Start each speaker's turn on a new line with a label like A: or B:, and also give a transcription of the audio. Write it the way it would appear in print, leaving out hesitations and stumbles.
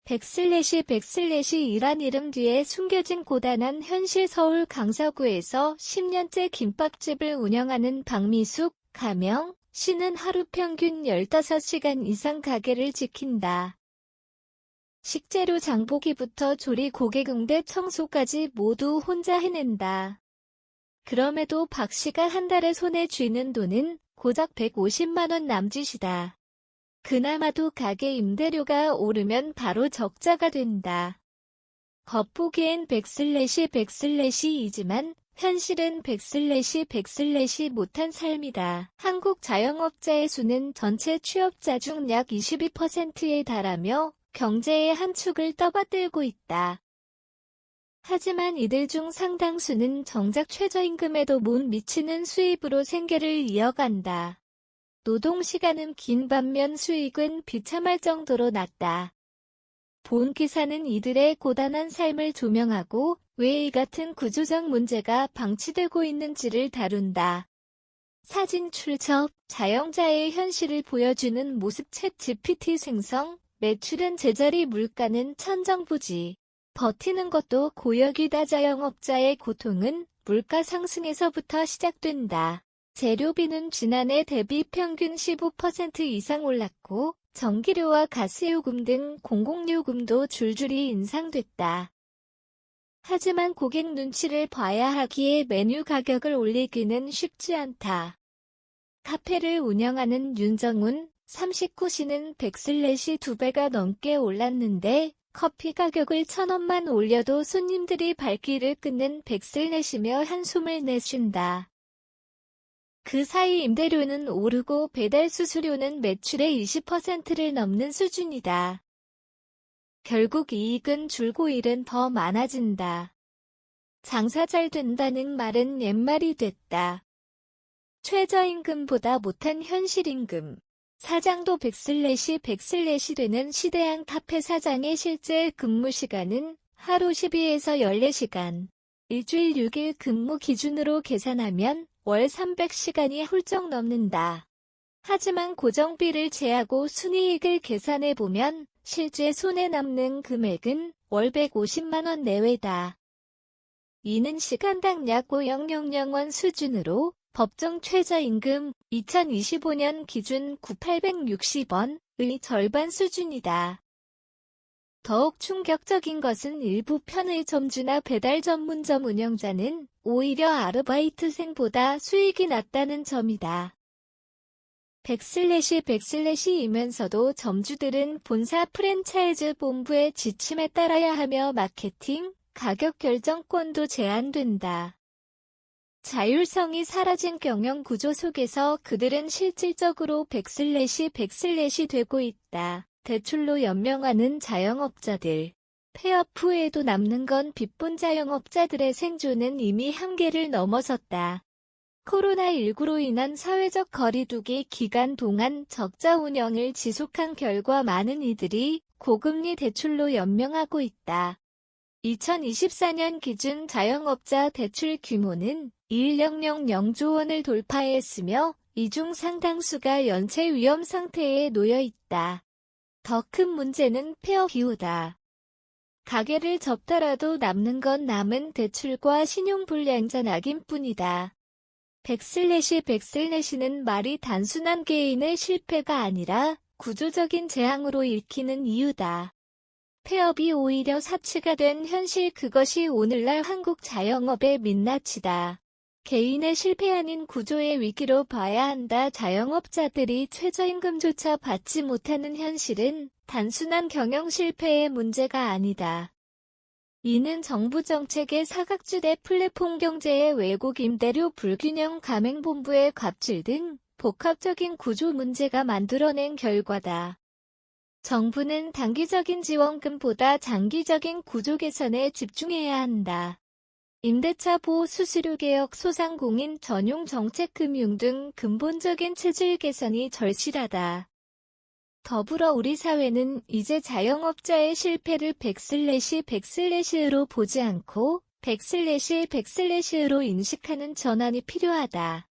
A: 백슬래시이란 이름 뒤에 숨겨진 고단한 현실. 서울 강서구에서 10년째 김밥집을 운영하는 박미숙, 가명, 씨는 하루 평균 15시간 이상 가게를 지킨다. 식재료 장보기부터 조리, 고객 응대, 청소까지 모두 혼자 해낸다. 그럼에도 박 씨가 한 달에 손에 쥐는 돈은 고작 150만 원 남짓이다. 그나마도 가게 임대료가 오르면 바로 적자가 된다. 겉보기엔 백슬래시이지만 현실은 백슬래시 못한 삶이다. 한국 자영업자의 수는 전체 취업자 중 약 22%에 달하며 경제의 한 축을 떠받들고 있다. 하지만 이들 중 상당수는 정작 최저임금에도 못 미치는 수입으로 생계를 이어간다. 노동시간은 긴 반면 수익은 비참할 정도로 낮다. 본 기사는 이들의 고단한 삶을 조명하고 왜 이 같은 구조적 문제가 방치되고 있는지를 다룬다. 사진 출처, 자영자의 현실을 보여주는 모습. 챗GPT 생성, 매출은 제자리, 물가는 천정부지. 버티는 것도 고역이다. 자영업자의 고통은 물가 상승에서부터 시작된다. 재료비는 지난해 대비 평균 15% 이상 올랐고 전기료와 가스요금 등 공공요금도 줄줄이 인상됐다. 하지만 고객 눈치를 봐야 하기에 메뉴 가격을 올리기는 쉽지 않다. 카페를 운영하는 윤정훈, 39시는 백슬래시 2배가 넘게 올랐는데 커피 가격을 1,000원만 올려도 손님들이 발길을 끊는 백슬래시며 한숨을 내쉰다. 그 사이 임대료는 오르고 배달 수수료는 매출의 20%를 넘는 수준이다. 결국 이익은 줄고 일은 더 많아진다. 장사 잘 된다는 말은 옛말이 됐다. 최저임금보다 못한 현실임금. 사장도 백슬래시 되는 시대양 카페 사장의 실제 근무 시간은 하루 12에서 14시간. 일주일 6일 근무 기준으로 계산하면 월 300시간이 훌쩍 넘는다. 하지만 고정비를 제하고 순이익을 계산해보면 실제 손에 남는 금액은 월 150만 원 내외다. 이는 시간당 약 5,000원 수준으로 법정 최저임금 2025년 기준 9,860원의 절반 수준이다. 더욱 충격적인 것은 일부 편의점주나 배달 전문점 운영자는 오히려 아르바이트생보다 수익이 낮다는 점이다. 백슬래시이면서도 점주들은 본사 프랜차이즈 본부의 지침에 따라야 하며 마케팅, 가격 결정권도 제한된다. 자율성이 사라진 경영 구조 속에서 그들은 실질적으로 백슬래시 되고 있다. 대출로 연명하는 자영업자들. 폐업 후에도 남는 건 빚본 자영업자들의 생존은 이미 한계를 넘어섰다. 코로나19로 인한 사회적 거리두기 기간 동안 적자 운영을 지속한 결과 많은 이들이 고금리 대출로 연명하고 있다. 2024년 기준 자영업자 대출 규모는 1,000조 원을 돌파했으며 이 중 상당수가 연체 위험 상태에 놓여 있다. 더 큰 문제는 폐업 이후다. 가게를 접더라도 남는 건 남은 대출과 신용불량자 낙인뿐이다. 백슬래시는 말이 단순한 개인의 실패가 아니라 구조적인 재앙으로 읽히는 이유다. 폐업이 오히려 사치가 된 현실, 그것이 오늘날 한국 자영업의 민낯이다. 개인의 실패 아닌 구조의 위기로 봐야 한다. 자영업자들이 최저임금조차 받지 못하는 현실은 단순한 경영 실패의 문제가 아니다. 이는 정부 정책의 사각지대, 플랫폼 경제의 왜곡, 임대료 불균형, 가맹본부의 갑질 등 복합적인 구조 문제가 만들어낸 결과다. 정부는 단기적인 지원금보다 장기적인 구조 개선에 집중해야 한다. 임대차 보호, 수수료 개혁, 소상공인 전용 정책, 금융 등 근본적인 체질 개선이 절실하다. 더불어 우리 사회는 이제 자영업자의 실패를 백슬래시로 보지 않고 백슬래시로 인식하는 전환이 필요하다.